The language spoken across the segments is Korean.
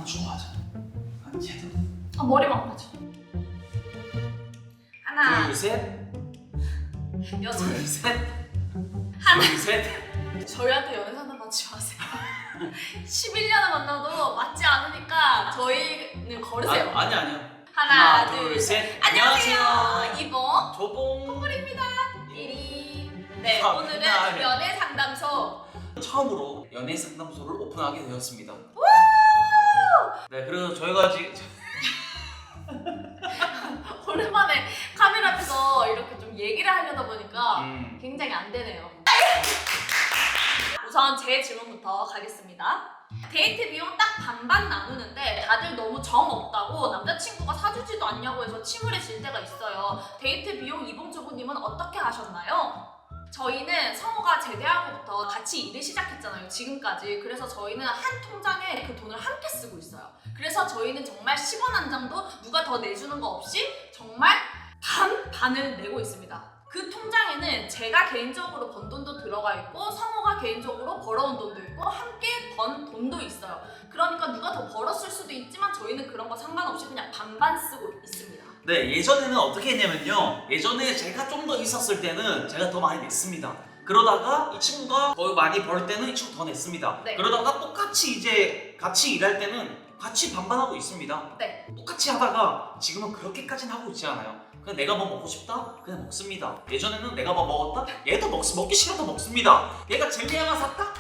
난 좋아하잖아. 아니 쟤도. 머리 망가져. 하나, 둘, 셋. 여섯, 둘, 셋. 하나. 둘, 셋. 저희한테 연애 상담 받지 마세요. 11년을 만나도 맞지 않으니까 저희는 걸으세요. 아니요. 하나, 둘, 셋. 안녕하세요. 이봉 조봉. 뽀글입니다. 1위. 네, 아, 오늘은 그날. 연애 상담소. 처음으로 연애 상담소를 오픈하게 되었습니다. 네, 그래서 저희가 지금 오랜만에 카메라 앞에서 이렇게 좀 얘기를 하려다 보니까 굉장히 안 되네요. 우선 제 질문부터 가겠습니다. 데이트 비용 딱 반반 나누는데 다들 너무 정 없다고 남자친구가 사주지도 않냐고 해서 침울해질 때가 있어요. 데이트 비용 이봉주부님은 어떻게 하셨나요? 저희는 성우가 제대하고부터 같이 일을 시작했잖아요, 지금까지. 그래서 저희는 한 통장에 그 돈을 함께 쓰고 있어요. 그래서 저희는 정말 10원 한 장도 누가 더 내주는 거 없이 정말 반을 내고 있습니다. 그 통장에는 제가 개인적으로 번 돈도 들어가 있고 성우가 개인적으로 벌어온 돈도 있고 함께 번 돈도 있어요. 그러니까 누가 더 벌었을 수도 있지만 저희는 그런 거 상관없이 그냥 반반 쓰고 있습니다. 네, 예전에는 어떻게 했냐면요. 예전에 제가 좀 더 있었을 때는 제가 더 많이 냈습니다. 그러다가 이 친구가 더 많이 벌 때는 이 친구 더 냈습니다. 네. 그러다가 똑같이 이제 같이 일할 때는 같이 반반하고 있습니다. 네. 똑같이 하다가 지금은 그렇게까지는 하고 있지 않아요. 그냥 내가 뭐 먹고 싶다? 그냥 먹습니다. 예전에는 내가 뭐 먹었다? 얘도 먹기 싫어도 먹습니다. 얘가 젤리 하나 샀다?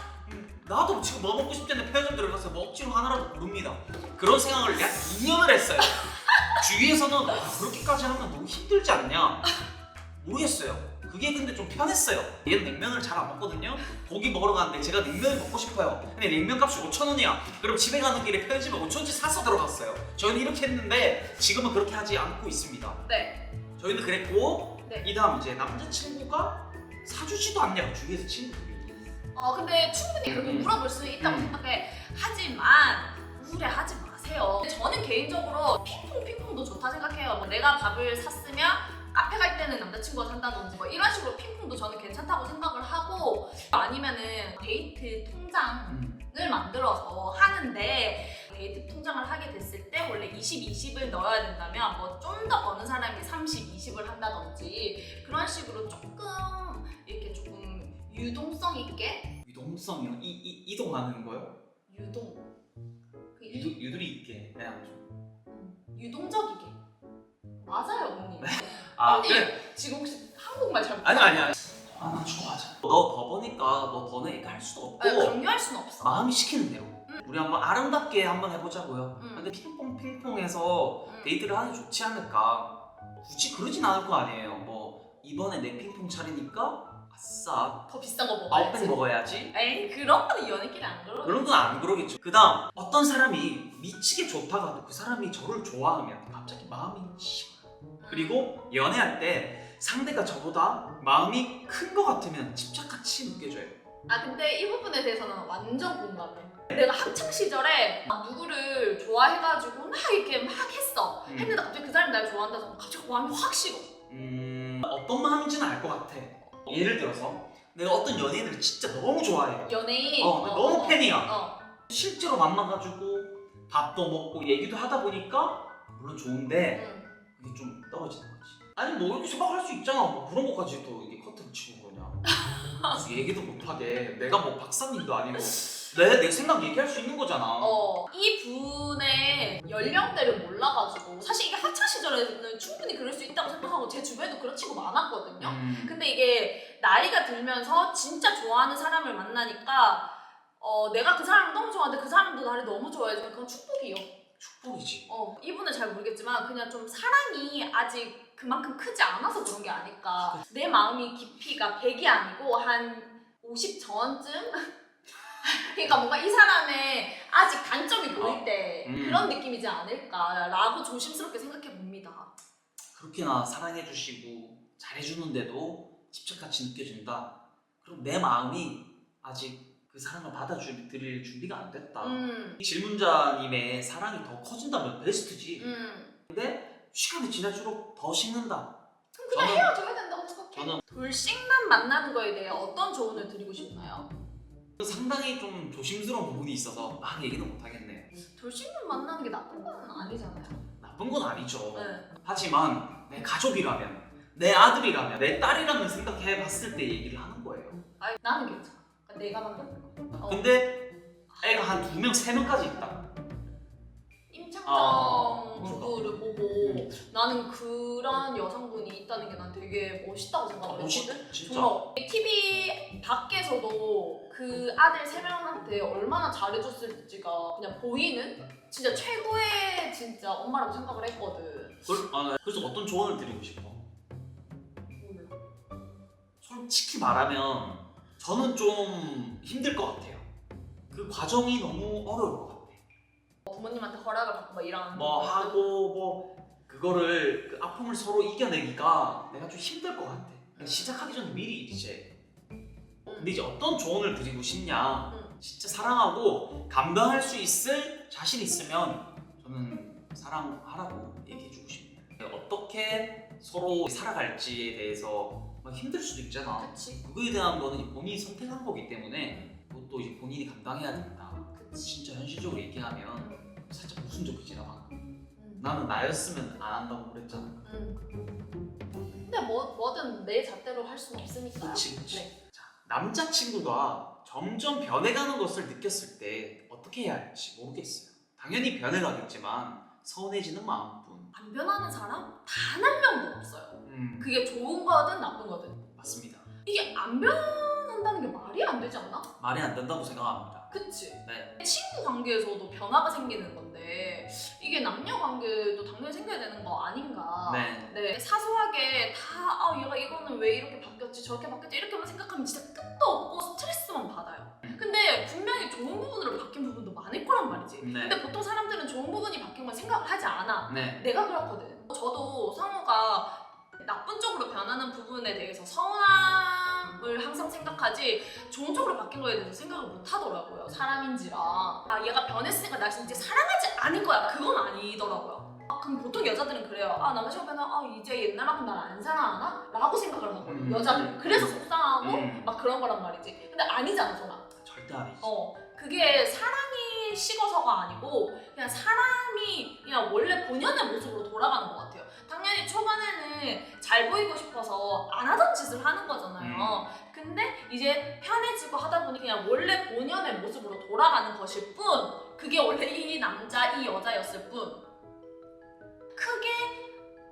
나도 지금 뭐 먹고 싶다는 편의점 들어가서 뭐 억지로 하나라도 고릅니다. 그런 생각을 약 2년을 했어요. 주위에서는 그렇게까지 하면 너무 힘들지 않냐? 모르겠어요. 그게 근데 좀 편했어요. 얘는 냉면을 잘 안 먹거든요. 고기 먹으러 가는데 제가 냉면을 먹고 싶어요. 근데 냉면 값이 5,000원이야. 그럼 집에 가는 길에 편의점에 5,000원치 사서 들어갔어요. 저희는 이렇게 했는데 지금은 그렇게 하지 않고 있습니다. 네. 저희는 그랬고 네. 이 다음 이제 남자친구가 사주지도 않냐고 주위에서 친구들이. 근데 충분히 그렇게 물어볼 수 있다고 생각해. 하지만 우울해하지 마세요. 저는 개인적으로 핑퐁도 좋다 생각해요. 뭐 내가 밥을 샀으면 카페 갈 때는 남자친구가 산다든지 뭐 이런 식으로 핑퐁도 저는 괜찮다고 생각을 하고, 아니면은 데이트 통장을 만들어서 하는데 데이트 통장을 하게 됐을 때 원래 20, 20을 넣어야 된다면 뭐 좀 더 버는 사람이 30, 20을 한다든지 그런 식으로 조금 이렇게 조금 유동성 있게. 유동성이요? 이동하는 거요? 유동. 유들이 있게 그냥 좀. 유동적이게. 맞아요, 언니. 아, 언니 그래. 지금 혹시 한국말 잘 아니야. 난 좋아하잖아. 너 더 버니까 너 더 내게 할 수도 없고 강요할 순 없어. 마음이 시키는 대로. 우리 한번 아름답게 한번 해보자고요. 응. 근데 핑퐁해서 데이트를 하는 게 좋지 않을까? 굳이 그러진 않을 거 아니에요. 뭐 이번에 내 핑퐁 차리니까 아싸 더 비싼 거 아웃백 먹어야지. 먹어야지. 에이, 그런 거는 연애끼리 안 그러고. 그런 건 안 그러겠죠. 그 다음 어떤 사람이 미치게 좋다고 하도 그 사람이 저를 좋아하면 갑자기 마음이 식어요. 그리고 연애할 때 상대가 저보다 마음이 큰 거 같으면 집착같이 느껴져요. 근데 이 부분에 대해서는 완전 공감해. 내가 학창 시절에 누구를 좋아해가지고 막 이렇게 막 했어. 했는데 갑자기 그 사람이 날 좋아한다고 하면 갑자기 마음이 확 식어. 어떤 마음인지는 알 것 같아. 예를 들어서 내가 어떤 연예인을 진짜 너무 좋아해. 연예인. 너무 팬이야. 어. 실제로 만나가지고 밥도 먹고 얘기도 하다 보니까 물론 좋은데 그게 좀 떨어지는 거지. 아니 뭐 이렇게 생각할 수 있잖아. 뭐 그런 것까지 또 이게 커튼 치고 그러냐. 무슨 얘기도 못하게. 내가 뭐 박사님도 아니고 내 생각 얘기할 수 있는 거잖아. 이 분의 연령대를 몰라가지고 사실 이게 학창 시절에는 충분히 그럴 수 있다고 생각하고 제 주변에도 그런 친구 많았거든요. 근데 이게 나이가 들면서 진짜 좋아하는 사람을 만나니까 내가 그 사람을 너무 좋아하는데 그 사람도 나를 너무 좋아해주면 그건 축복이요. 축복이지. 이분은 잘 모르겠지만 그냥 좀 사랑이 아직 그만큼 크지 않아서 그런 게 아닐까. 내 마음이 깊이가 100이 아니고 한 50 저원쯤? 그러니까 뭔가 이 사람의 아직 단점이 보일 때 그런 느낌이지 않을까라고 조심스럽게 생각해 봅니다. 그렇게나 사랑해주시고 잘해주는데도 집착같이 느껴진다. 그럼 내 마음이 아직 그 사랑을 받아들일 준비가 안 됐다. 이 질문자님의 사랑이 더 커진다면 베스트지. 근데 시간이 지날수록 더 식는다. 그럼 그냥 헤어져야 된다고 생각해. 저는 돌싱만 만나는 거에 대해 어떤 조언을 드리고 싶나요? 상당히 좀 조심스러운 부분이 있어서 막 얘기는 못 하겠네요. 돌싱만 건 아니죠. 네. 하지만 내 가족이라면, 내 아들이라면, 내 딸이라면 생각해봤을 때 얘기를 하는 거예요. 아니, 나는 괜찮아. 내가 만든 거. 근데 애가 한 2명, 3명까지 있다. 임창정 그러니까. 부부를 보고 나는 그런 여성분이 있다는 게 난 되게 멋있다고 생각을 했거든. 진짜. 정말 TV 밖에서도 그 아들 3명한테 얼마나 잘해줬을지가 그냥 보이는 진짜 최고의 진짜 엄마라고 생각을 했거든. 그래서 어떤 조언을 드리고 싶어? 몰라. 솔직히 말하면 저는 좀 힘들 것 같아요. 그 과정이 너무 어려울 것 같아. 부모님한테 허락을 받고 막 이런 뭐 하고 뭐 그거를 그 아픔을 서로 이겨내기가 내가 좀 힘들 것 같아. 시작하기 전에 미리 이제. 근데 이제 어떤 조언을 드리고 싶냐? 진짜 사랑하고 감당할 수 있을 자신 있으면 저는 사랑하라고 얘기해주고 싶네요. 어떻게 서로 살아갈지에 대해서 막 힘들 수도 있잖아. 그치. 그거에 대한 거는 본인이 선택한 거기 때문에 그것도 이제 본인이 감당해야 된다. 그치. 진짜 현실적으로 얘기하면 살짝 모순적이지 나 방금. 응. 나는 나였으면 안 한다고 그랬잖아. 근데 뭐든 내 잣대로 할 수는 없으니까요. 그치. 네. 자, 남자친구가 점점 변해가는 것을 느꼈을 때 어떻게 해야 할지 모르겠어요. 당연히 변해가겠지만 서운해지는 마음뿐. 안 변하는 사람 단 한 명도 없어요. 그게 좋은 거든 나쁜 거든. 맞습니다. 이게 안 변한다는 게 말이 안 되지 않나? 말이 안 된다고 생각합니다. 그치? 네. 친구 관계에서도 변화가 생기는 건데 이게 남녀 관계도 당연히 생겨야 되는 거 아닌가? 네. 사소하게 다 얘가 이거는 왜 이렇게 바뀌었지 저렇게 바뀌었지 이렇게만 생각하면 진짜 끝도 없고 스트레스만 받아요. 근데 분명히 좋은 부분으로 바뀐 부분도 많을 거란 말이지. 네. 근데 보통 사람들은 좋은 부분이 바뀐 걸 생각을 하지 않아. 네. 내가 그렇거든. 저도 성우가 나쁜 쪽으로 변하는 부분에 대해서 서운함을 항상 생각하지 좋은 쪽으로 바뀐 거에 대해서 생각을 못 하더라고요. 사람인지라. 얘가 변했으니까 나 이제 사랑하지 않을 거야. 그건 아니더라고요. 그럼 보통 여자들은 그래요. 남자친구 변하 이제 옛날만큼 날 안 사랑하나? 라고 생각을 하거든. 여자들은. 그래서 속상하고 막 그런 거란 말이지. 근데 아니잖아, 전화. 절대 아니지. 그게 사랑이 식어서가 아니고 그냥 사람이 그냥 원래 본연의 모습으로 돌아가는 것 같아요. 당연히 초반에는 잘 보이고 싶어서 안 하던 짓을 하는 거잖아요. 근데 이제 편해지고 하다 보니 그냥 원래 본연의 모습으로 돌아가는 것일 뿐 그게 원래 이 남자, 이 여자였을 뿐 크게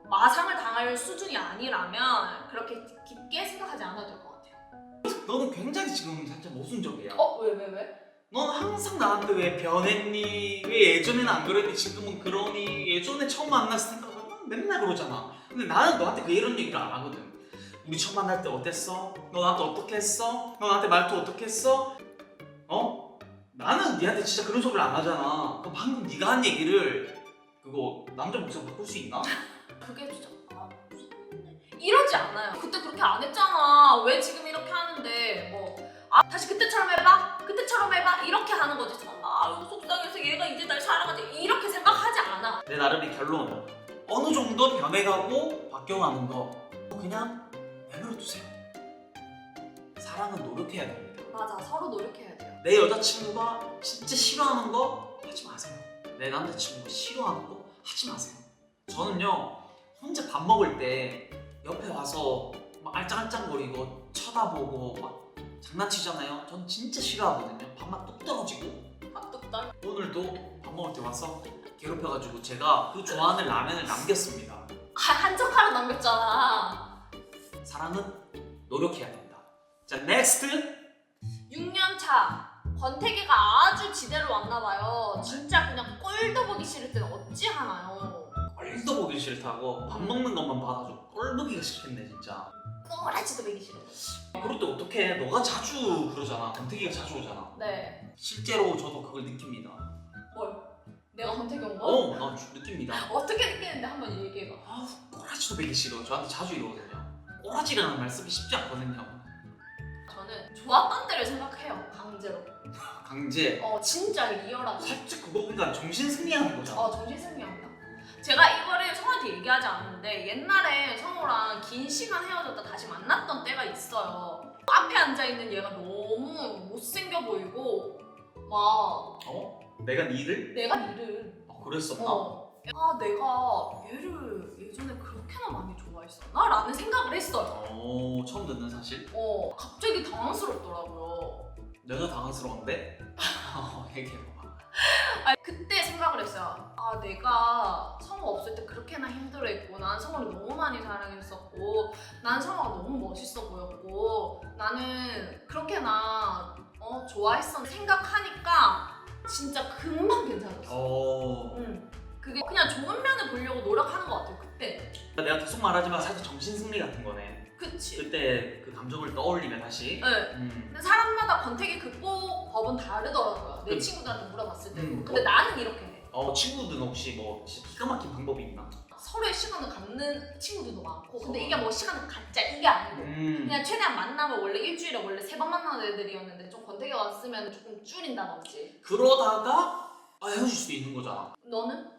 마상을 당할 수준이 아니라면 그렇게 깊게 생각하지 않아도 될 것 같아요. 너는 굉장히 지금 살짝 모순적이야. 왜? 넌 항상 나한테 왜 변했니? 왜 예전에는 안 그랬니? 지금은 그러니? 예전에 처음 만났을 때 넌 맨날 그러잖아. 근데 나는 너한테 왜 이런 얘기를 안 하거든. 우리 처음 만날 때 어땠어? 너 나한테 어떻게 했어? 너 나한테 말투 어떻게 했어? 나는 니한테 진짜 그런 소리를 안 하잖아. 그럼 방금 네가 한 얘기를 그거 남자 목소리 바꿀 수 있나? 그게 진짜 무섭네. 이러지 않아요. 그때 그렇게 안 했잖아. 왜 지금 이렇게 하는데 다시 그때처럼 해봐 이렇게 하는 거지. 이거 속상해서 얘가 이제 날 사랑하지 이렇게 생각하지 않아. 내 나름의 결론은 어느 정도 변해가고 바뀌어가는 거 그냥 내버려 두세요. 사랑은 노력해야 됩니다. 맞아, 서로 노력해야 돼요. 내 여자친구가 진짜 싫어하는 거 하지 마세요. 내 남자친구가 싫어하는 거 하지 마세요. 저는요 혼자 밥 먹을 때 옆에 와서 막 알짱알짱거리고 쳐다보고 막 장난치잖아요. 전 진짜 싫어하거든요. 밥맛 뚝 떨어지고. 밥뚝딱. 오늘도 밥 먹을 때 와서 괴롭혀가지고 제가 그 좋아하는 라면을 남겼습니다. 한 젓가락 남겼잖아. 사랑은 노력해야 된다. 자, 넥스트. 6년 차. 권태기가 아주 지대로 왔나봐요. 진짜 그냥 꼴도 보기 싫을 때는 어찌하나요? 꼴도 보기 싫다고 밥 먹는 것만 봐가지고 꼴 보기가 싫겠네 진짜. 꼬라지도 보기 싫어. 그럴 때 어떡해. 너가 자주 그러잖아. 권태기가 자주 오잖아. 네. 실제로 저도 그걸 느낍니다. 뭘? 내가 권태기 온 거? 나 느낍니다. 어떻게 느끼는데 한번 얘기해봐. 꼬라지도 보기 싫어. 저한테 자주 이러거든요. 꼬라지라는 말 쓰기 쉽지 않거든요. 저는 좋았던 때를 생각해요. 강제로. 강제. 진짜 리얼하게. 살짝 그거 보니까 정신승리하는 거잖아. 정신승리합니다. 제가 이거를 성우한테 얘기하지 않았는데 옛날에 성우랑 긴 시간 헤어졌다 다시 만났던 때가 있어요. 앞에 앉아있는 얘가 너무 못생겨 보이고 막 내가 니를? 내가 니를 그랬었나? 아 내가 얘를 예전에 그렇게나 많이 좋아했었나? 라는 생각을 했어요. 처음 듣는 사실? 갑자기 당황스럽더라고요. 내가 당황스러운데? 얘기해봐. 그때 생각을 했어요. 아 내가 성우 없을 때 그렇게나 힘들어했고 난 성우를 너무 많이 사랑했었고 난 성우가 너무 멋있어 보였고 나는 그렇게나 좋아했어 생각하니까 진짜 금방 괜찮았어. 그게 그냥 좋은 면을 보려고 노력하는 것 같아요 그때. 내가 계속 말하지만 살짝 정신승리 같은 거네. 그치. 그때 그 감정을 떠올리면 다시. 네. 근데 사람마다 권태기 극복법은 다르더라고요. 내 친구들한테 물어봤을 때도. 근데 나는 이렇게 해. 친구들은 혹시 뭐 진짜 기가 막힌 방법이 있나? 서로의 시간을 갖는 친구들도 많고 근데 이게 뭐 시간을 갖자 이게 아니고 그냥 최대한 만나면 원래 일주일에 원래 3번 만나는 애들이었는데 좀 권태기가 왔으면 조금 줄인다든지. 그러다가 헤어질 수도 있는 거잖아. 너는?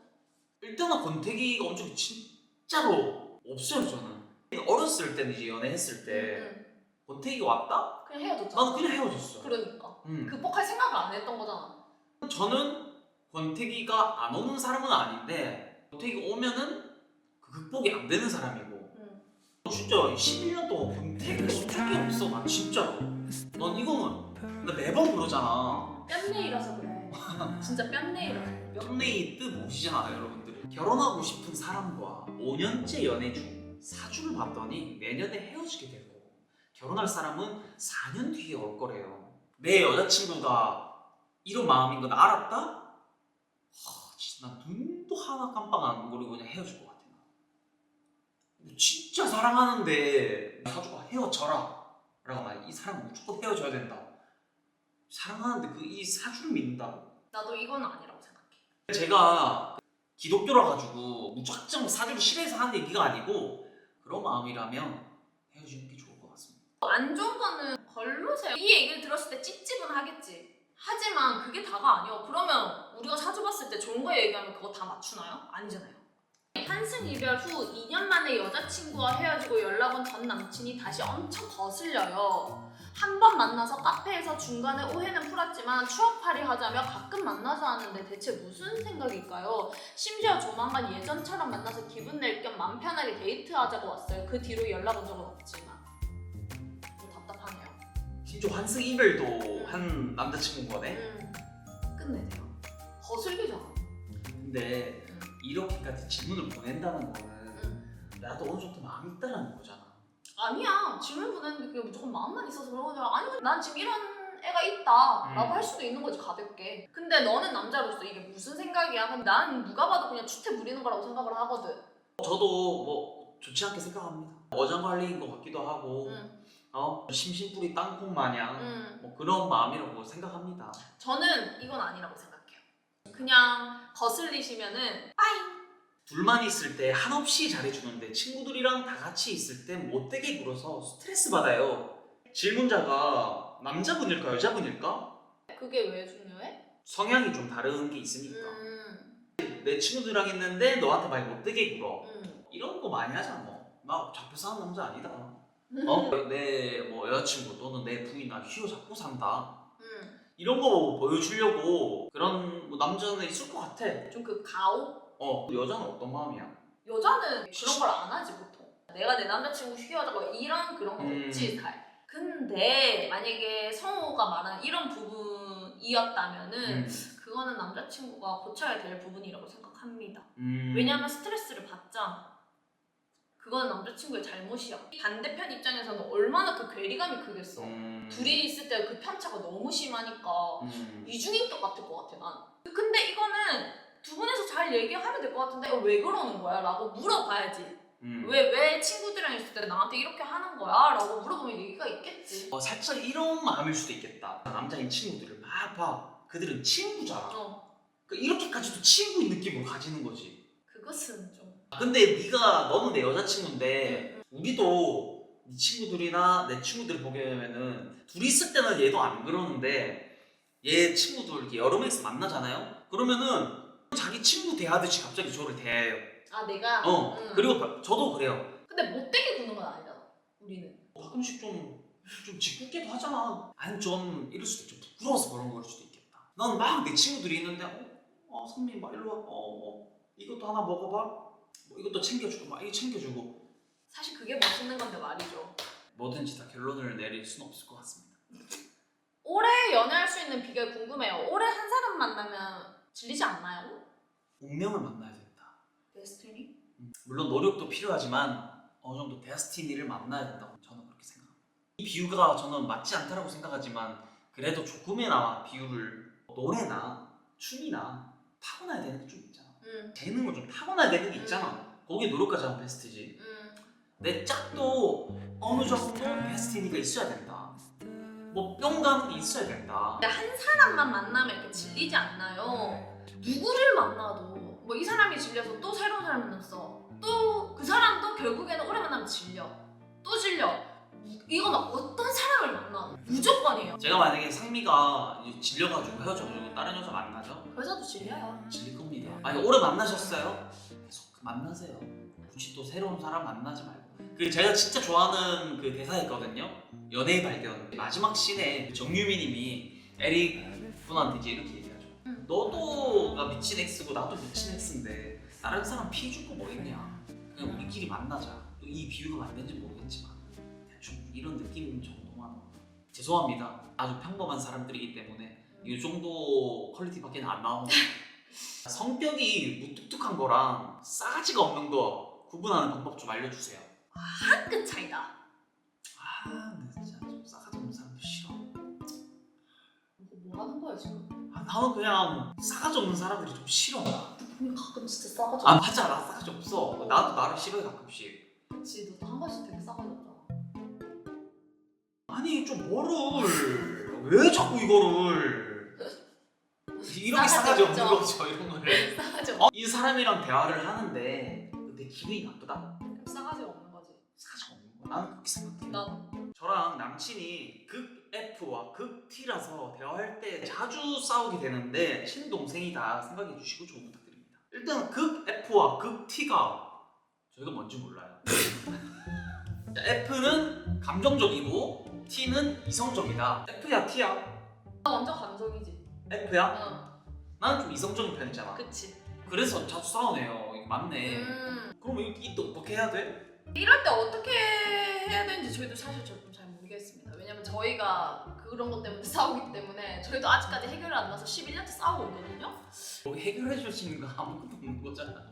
일단은 권태기가 엄청 진짜로 없어요 저는. 어렸을 때는 이제 연애했을 때 권태기가 왔다? 그냥 헤어졌잖아. 나는 그냥 헤어졌어. 그러니까 극복할 생각을 안 했던 거잖아. 저는 권태기가 안 오는 사람은 아닌데 권태기가 오면은 그 극복이 안 되는 사람이고 진짜 11년 동안 권태기가 온 적이 없어 난 진짜로. 넌 이거는 나 매번 그러잖아. 뺨내이라서 그래. 진짜 뺨내이라서. 썸네이 뜻 모시잖아요 여러분들. 결혼하고 싶은 사람과 5년째 연애 중 4주를 봤더니 내년에 헤어지게 되고 결혼할 사람은 4년 뒤에 올 거래요. 내 여자친구가 이런 마음인 건 알았다? 진짜 난 눈도 하나 깜빡 안 거리고 그냥 헤어질 것 같아. 진짜 사랑하는데 사주가 헤어져라 라고 나 이 사람은 무조건 헤어져야 된다. 사랑하는데 이 사주를 믿는다고? 나도 이건 아니라고 생각해. 제가 기독교라 가지고 무작정 사주를 싫어해서 하는 얘기가 아니고 그런 마음이라면 헤어지는 게 좋을 것 같습니다. 안 좋은 거는 걸로세요. 이 얘기를 들었을 때 찝찝은 하겠지. 하지만 그게 다가 아니야. 그러면 우리가 사주 봤을 때 좋은 거 얘기하면 그거 다 맞추나요? 아니잖아요. 한승 이별 후 2년 만에 여자친구와 헤어지고 연락 온 전 남친이 다시 엄청 거슬려요. 한 번 만나서 카페에서 중간에 오해는 풀었지만 추억팔이 하자며 가끔 만나서 하는데 대체 무슨 생각일까요? 심지어 조만간 예전처럼 만나서 기분 낼 겸 맘 편하게 데이트하자고 왔어요. 그 뒤로 연락 온 적은 없지만. 좀 답답하네요. 심지어 환승 이별도 한 남자친구인 거네? 끝내세요. 거슬리잖아. 근데 이렇게까지 질문을 보낸다는 거는 나도 어느 정도 마음이 있다는 거잖아. 아니야. 질문 보내는데 그게 무조건 마음만 있어서 그런 거잖아. 아니 난 지금 이런 애가 있다 라고 할 수도 있는 거지 가볍게. 근데 너는 남자로서 이게 무슨 생각이야? 근데 난 누가 봐도 그냥 추태 부리는 거라고 생각을 하거든. 저도 뭐 좋지 않게 생각합니다. 어장관리인 것 같기도 하고 심심풀이 땅콩 마냥 뭐 그런 마음이라고 생각합니다. 저는 이건 아니라고 생각해요. 그냥 거슬리시면은 빠잉. 둘만 있을 때 한없이 잘해주는데 친구들이랑 다 같이 있을 때 못되게 굴어서 스트레스 받아요. 질문자가 남자분일까 여자분일까? 그게 왜 중요해? 성향이 좀 다른 게 있으니까. 내 친구들이랑 있는데 너한테 많이 못되게 굴어. 이런 거 많이 하잖아. 나 잡혀 사는 남자 아니다. 내 뭐 여자친구 또는 내 부인아 휘어잡고 산다. 이런 거 보여주려고 그런 뭐 남자는 있을 것 같아. 좀 그 가오? 여자는 어떤 마음이야? 여자는 그런 걸 안 하지 보통. 내가 내 남자친구 휘어잡고 이런 그런 거 없지 잘. 근데 만약에 성우가 말하는 이런 부분이었다면은 그거는 남자친구가 고쳐야 될 부분이라고 생각합니다. 왜냐하면 스트레스를 받잖아. 그거는 남자친구의 잘못이야. 반대편 입장에서는 얼마나 그 괴리감이 크겠어. 둘이 있을 때 그 편차가 너무 심하니까 이중인격 같을 것 같아 난. 근데 이거는 두 분에서 잘 얘기하면 될 것 같은데 왜 그러는 거야? 라고 물어봐야지. 왜 친구들이랑 있을 때 나한테 이렇게 하는 거야? 라고 물어보면 얘기가 있겠지. 살짝 이런 마음일 수도 있겠다. 남자인 친구들을 막 봐. 그들은 친구잖아. 그러니까 이렇게까지도 친구인 느낌으로 가지는 거지. 그것은 좀. 근데 너는 내 여자친구인데 우리도 네 친구들이나 내 친구들을 보게 되면은 둘이 있을 때는 얘도 안 그러는데 얘 친구들 이렇게 여러 명이서 만나잖아요? 그러면은 자기 친구 대하듯이 갑자기 저를 대해요. 아 내가? 그리고 저도 그래요. 근데 못되게 구는 건 아니잖아 우리는. 가끔씩 좀 짓궂게도 하잖아. 아니 좀 이럴 수도 있고 좀 부끄러워서 그런 걸 수도 있겠다. 난 막 내 친구들이 있는데 선민 막 일로 와 이것도 하나 먹어봐. 뭐 이것도 챙겨주고 막 이거 챙겨주고. 사실 그게 멋있는 건데 말이죠. 뭐든지 다 결론을 내릴 수는 없을 것 같습니다. 오래 연애할 수 있는 비결 궁금해요. 오래 한 사람 만나면 질리지 않나요? 운명을 만나야 된다. 데스티니? 물론 노력도 필요하지만 어느 정도 데스티니를 만나야 된다고 저는 그렇게 생각합니다. 이 비유가 저는 맞지 않다라고 생각하지만 그래도 조금이나마 비유를 노래나 춤이나 타고나야 되는 게 좀 있잖아. 재능을 좀 타고나야 되는 게 있잖아. 거기에 노력까지 하면 베스트지. 내 짝도 어느 정도 데스티니가 있어야 된다. 뭐 뿅 가는 게 있어야 된다. 근데 한 사람만 만나면 이렇게 질리지 않나요? 누구를 만나도 뭐 이 사람이 질려서 또 새로운 사람 만났어. 또 그 사람도 결국에는 오래 만나면 질려. 또 질려. 이건 어떤 사람을 만나도 무조건이에요. 제가 만약에 상미가 이제 질려가지고 헤어져가지고 다른 여자 만나죠? 여자도 질려요. 질릴 겁니다. 만약에 오래 만나셨어요? 계속 만나세요. 굳이 또 새로운 사람 만나지 말고. 그 제가 진짜 좋아하는 그 대사였거든요. 연애의 발견. 마지막 씬에 정유미님이 에릭 분한테 이제 이렇게 얘기하죠. 너도 미친 X고 나도 미친 X인데 다른 사람 피해 줄 거 뭐 있냐? 그냥 우리끼리 만나자. 또 이 비유가 맞는지 모르겠지만 대충 이런 느낌 정도만. 죄송합니다. 아주 평범한 사람들이기 때문에 이 정도 퀄리티밖에 안 나옵니다. 성격이 무뚝뚝한 거랑 싸가지가 없는 거 구분하는 방법 좀 알려주세요. 한 끗 차이다. 근데 진짜 좀 싸가지 없는 사람들 싫어. 뭐 하는 거야 지금? 나는 그냥 싸가지 없는 사람들이 좀 싫어. 분명 가끔 진짜 싸가지 맞아, 나 싸가지 없어. 나도 나를 싫어해 가끔씩. 그치, 너도 한 번씩 되게 싸가지 없잖아. 아니 좀 뭐를 왜 자꾸 이거를 이렇게 싸가지 없는 없죠. 거죠 이런 거를. 싸가지 이 사람이랑 대화를 하는데 내 기분이 나쁘다. 싸가지 없는 거지. 싸가지 없는 거야. 나는 그렇게 생각해. 나도. 저랑 남친이 극 F와 극 T라서 대화할 때 자주 싸우게 되는데 친동생이다 생각해 주시고 조언 부탁드립니다. 일단 극 F와 극 T가 저희가 뭔지 몰라요. 자, F는 감정적이고 T는 이성적이다. F야 T야? 나 완전 감성이지. F야? 응. 나는 좀 이성적인 편이잖아. 그치. 그래서 자주 싸우네요. 이거 맞네. 그럼 이때 어떻게 해야 돼? 이럴 때 어떻게 해야 되는지 저희도 사실 좀 잘 모르겠습니다. 왜냐면 저희가 그런 것 때문에 싸우기 때문에 저희도 아직까지 해결을 안 나서 11년째 싸우고 있거든요. 뭐 해결해 줄 수 있는 거 아무것도 없는 거잖아.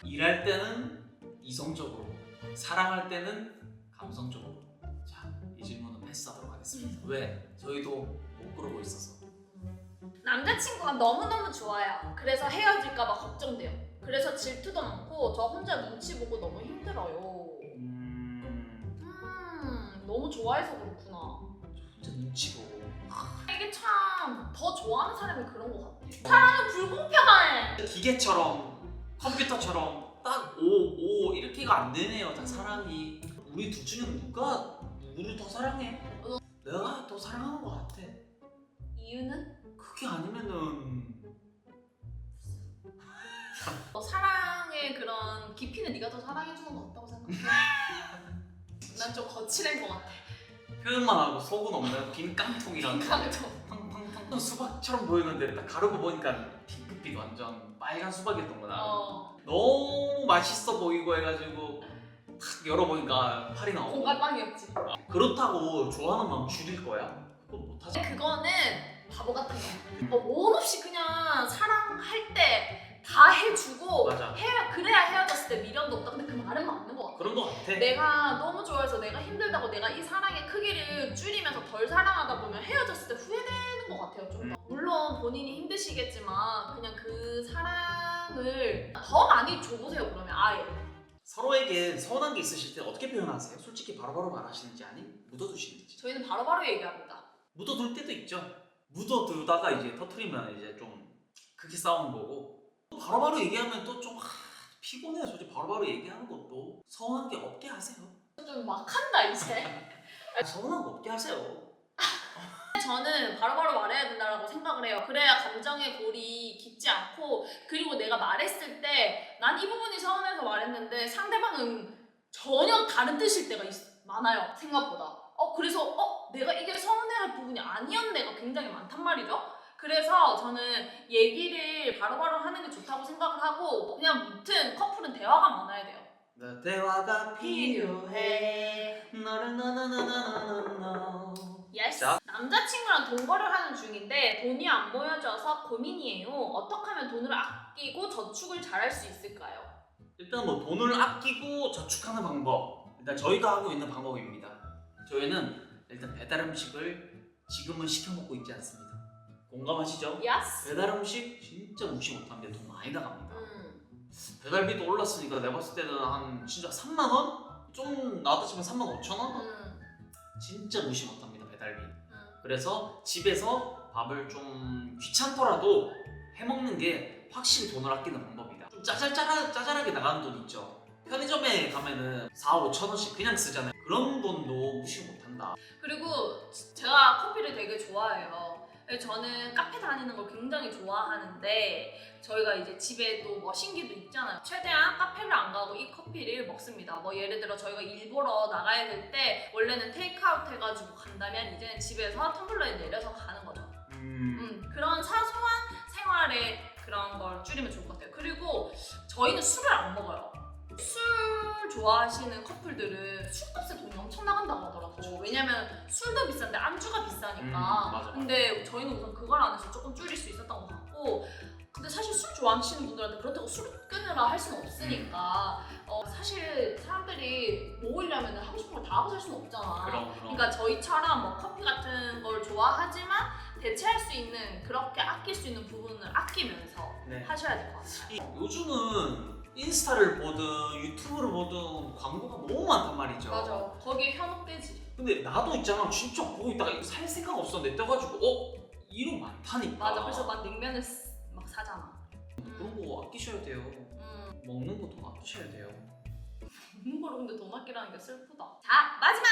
일할 때는 이성적으로, 사랑할 때는 감성적으로. 자, 이 질문은 패스하도록 하겠습니다. 왜? 저희도 못 그러고 있어서. 남자친구가 너무너무 좋아요. 그래서 헤어질까봐 걱정돼요. 그래서 질투도 많고 저 혼자 눈치 보고 너무 힘들어요. 너무 좋아해서 그렇구나. 혼자 눈치 보고. 이게 참 더 좋아하는 사람이 그런 것 같아. 사랑은 불공평하네. 기계처럼, 컴퓨터처럼 딱 5 이렇게가 안 되네요. 다 사랑이. 우리 둘 중에 누가 누구를 더 사랑해? 내가 더 사랑하는 것 같아. 이유는? 그게 아니면은 사랑의 그런 깊이는 네가 더 사랑해주는 것 같다고 생각해. 난 좀 거칠은 것 같아. 표현만 하고 속은 없는 빈 깡통이랑 깡통. 탕탕탕 수박처럼 보이는데 딱 가르고 보니까 핑크빛 완전 빨간 수박이었던구나. 너무 맛있어 보이고 해가지고 탁 열어보니까 팔이 나오고. 공갈빵이었지. 그렇다고 좋아하는 마음 줄일 거야? 그건 못하지. 그거는 바보 같은 거. 원 없이 그냥 사랑할 때 다 해주고 맞아. 그래야 헤어졌을 때 미련도 없다. 근데 그 말은 맞는 것 같아. 그런 거 같아. 내가 너무 좋아해서 내가 힘들다고 내가 이 사랑의 크기를 줄이면서 덜 사랑하다 보면 헤어졌을 때 후회되는 것 같아요. 좀 더. 물론 본인이 힘드시겠지만 그냥 그 사랑을 더 많이 줘보세요. 그러면 아예. 서로에게 서운한 게 있으실 때 어떻게 표현하세요? 솔직히 바로바로 말하시는지 아니면 묻어두시는지. 저희는 바로바로 얘기합니다. 묻어둘 때도 있죠. 묻어두다가 이제 터트리면 이제 좀 크게 싸우는 거고. 바로바로 얘기하면 또 좀 피곤해요. 솔직히 바로바로 얘기하는 것도. 서운한 게 없게 하세요. 좀 막한다 이제. 서운한 거 없게 하세요. 저는 바로바로 말해야 된다고 생각을 해요. 그래야 감정의 골이 깊지 않고, 그리고 내가 말했을 때 난 이 부분이 서운해서 말했는데 상대방은 전혀 다른 뜻일 때가 많아요. 생각보다. 그래서 내가 이게 서운해할 부분이 아니었네가 굉장히 많단 말이죠. 그래서 저는 얘기를 바로바로 하는 게 좋다고 생각을 하고 그냥 무튼 커플은 대화가 많아야 돼요. 대화가 필요해. 너를 너너너너너너. 예스. 자. 남자친구랑 동거를 하는 중인데 돈이 안 모여져서 고민이에요. 어떻게 하면 돈을 아끼고 저축을 잘할 수 있을까요? 일단 뭐 돈을 아끼고 저축하는 방법. 일단 저희가 하고 있는 방법입니다. 저희는 일단 배달 음식을 지금은 시켜 먹고 있지 않습니다. 공감하시죠? 예스. 배달 음식 진짜 무시 못합니다. 돈 많이 나갑니다. 배달비도 올랐으니까 내가 봤을 때는 한 진짜 3만 원? 좀 나왔다 치면 3만 5천 원? 진짜 무시 못합니다. 배달비. 그래서 집에서 밥을 좀 귀찮더라도 해먹는 게 확실히 돈을 아끼는 방법이다. 좀 짜잘하게 나가는 돈 있죠. 편의점에 가면은 4, 5천 원씩 그냥 쓰잖아요. 그런 돈도 무시 못한다. 그리고 제가 커피를 되게 좋아해요. 저는 카페 다니는 걸 굉장히 좋아하는데 저희가 이제 집에도 머신기도 있잖아요. 최대한 카페를 안 가고 이 커피를 먹습니다. 뭐 예를 들어 저희가 일 보러 나가야 될 때 원래는 테이크아웃 해가지고 간다면 이제는 집에서 텀블러에 내려서 가는 거죠. 그런 사소한 생활에 그런 걸 줄이면 좋을 것 같아요. 그리고 저희는 술을 안 먹어요. 술 좋아하시는 커플들은 술값에 돈이 엄청 나간다고 하더라고. 왜냐면 술도 비싼데 안주가 비싸니까. 맞아. 근데 저희는 우선 그걸 안 해서 조금 줄일 수 있었던 것 같고, 근데 사실 술 좋아하시는 분들한테 그렇다고 술 끊으라 할 수는 없으니까 사실 사람들이 모으려면 하고 싶은 걸 다 하고 살 수는 없잖아. 그럼. 그러니까 저희처럼 뭐 커피 같은 걸 좋아하지만 대체할 수 있는, 그렇게 아낄 수 있는 부분을 아끼면서 네. 하셔야 될 것 같아요. 요즘은 인스타를 보든 유튜브를 보든 광고가 너무 많단 말이죠. 맞아. 거기에 현혹되지. 근데 나도 있잖아. 진짜 보고 있다가 이거 살 생각 없었는데 떠가지고 이런 많다니까. 맞아. 그래서 막 냉면을 막 사잖아. 그런 거 아끼셔야 돼요. 먹는 거 돈 아끼셔야 돼요. 먹는 거로 근데 돈 아끼라는 게 슬프다. 자, 마지막!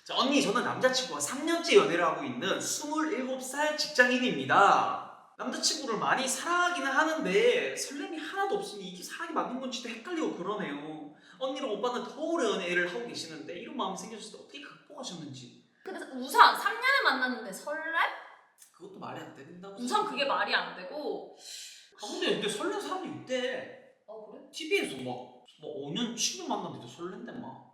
자, 언니, 저는 남자친구와 3년째 연애를 하고 있는 27살 직장인입니다. 남자친구를 많이 사랑하기는 하는데 설렘이 하나도 없으니 이게 사랑이 맞는 건지도 헷갈리고 그러네요. 언니랑 오빠는 더 오래 연애를 하고 계시는데 이런 마음이 생겼을 때 어떻게 극복하셨는지. 근데 우선 3년을 만났는데 설렘? 그것도 말이 안 된다고. 우선 그게 말이 안 되고. 근데 설레는 사람도 있대. 그래? TV에서 막 5년 7년 만났는데도 설렌대 막.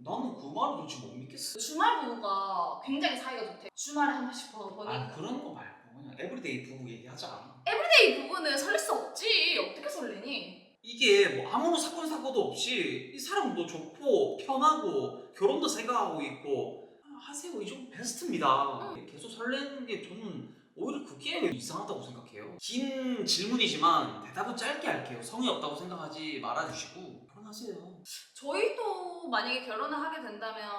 나는 그 말을 도대체 못 믿겠어. 주말 부부가 굉장히 사이가 좋대. 주말에 한 번씩 보니까. 그런 거 말고 그냥 에브리데이 부부 얘기하자. 에브리데이 부부는 설렐 수 없지. 어떻게 설레니? 이게 뭐 아무런 사건 사고도 없이 이 사람도 좋고 편하고 결혼도 생각하고 있고 하세요. 이 정도 베스트입니다. 계속 설레는 게 저는 오히려 그게 이상하다고 생각해요. 긴 질문이지만 대답은 짧게 할게요. 성의 없다고 생각하지 말아주시고 결혼하세요. 저희도 만약에 결혼을 하게 된다면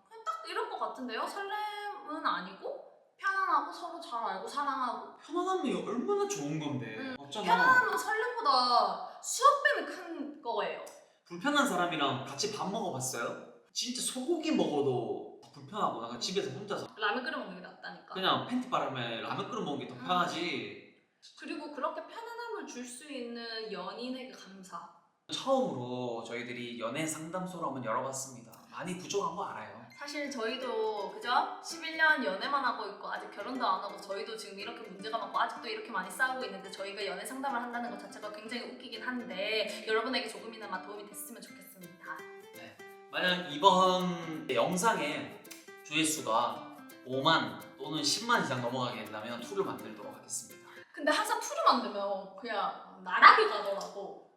그냥 딱 이럴 것 같은데요? 설렘은 아니고 편안하고 서로 잘 알고 사랑하고. 편안함이 얼마나 좋은 건데. 맞잖아. 편안함은 설렘보다 수억 배는 큰 거예요. 불편한 사람이랑 같이 밥 먹어봤어요? 진짜 소고기 먹어도 불편하고 나가 집에서 혼자서 라면 끓여 먹는 게 낫다니까. 그냥 팬티 바람에 라면 끓여 먹는 게 더 편하지. 그리고 그렇게 편안함을 줄 수 있는 연인에게 감사. 처음으로 저희들이 연애 상담소를 한번 열어봤습니다. 많이 부족한 거 알아요. 사실 저희도 그죠? 11년 연애만 하고 있고 아직 결혼도 안 하고 저희도 지금 이렇게 문제가 많고 아직도 이렇게 많이 싸우고 있는데 저희가 연애 상담을 한다는 것 자체가 굉장히 웃기긴 한데 여러분에게 조금이나마 도움이 됐으면 좋겠습니다. 네. 만약 이번 영상에 조회수가 5만 또는 10만 이상 넘어가게 된다면 툴을 만들도록 하겠습니다. 근데 항상 툴을 만들면 그냥 나락이 가더라고.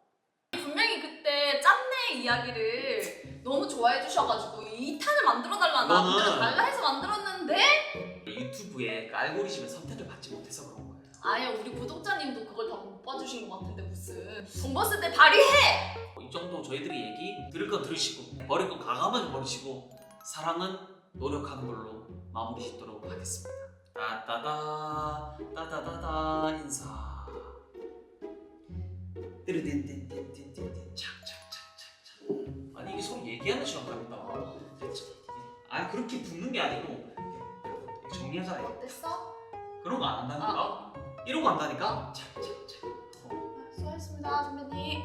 분명히 그때 짬내 이야기를 너무 좋아해 주셔가지고 2탄을 만들어달라 만들어달라 해서 만들었는데 유튜브에 그 알고리즘의 선택을 받지 못해서 그런 거예요. 아예 우리 구독자님도 그걸 다 못 봐주신 것 같은데 무슨 돈 벌었을 때 발휘해! 이 정도 저희들이 얘기 들을 건 들으시고 버릴 건 과감하게 버리시고 사랑은 노력하는 걸로 마무리 짓도록 하겠습니다. 따따다 따다다다 인사 띠르딘딘딘딘딘 착착착착착. 아니 이게 서로 얘기하는 시간 같다. 아니 그렇게 붙는 게 아니고 정리하자. 어땠어? 그런 거 안 한다니까? 이런 거 한다니까? 착착착. 수고하셨습니다 선배님.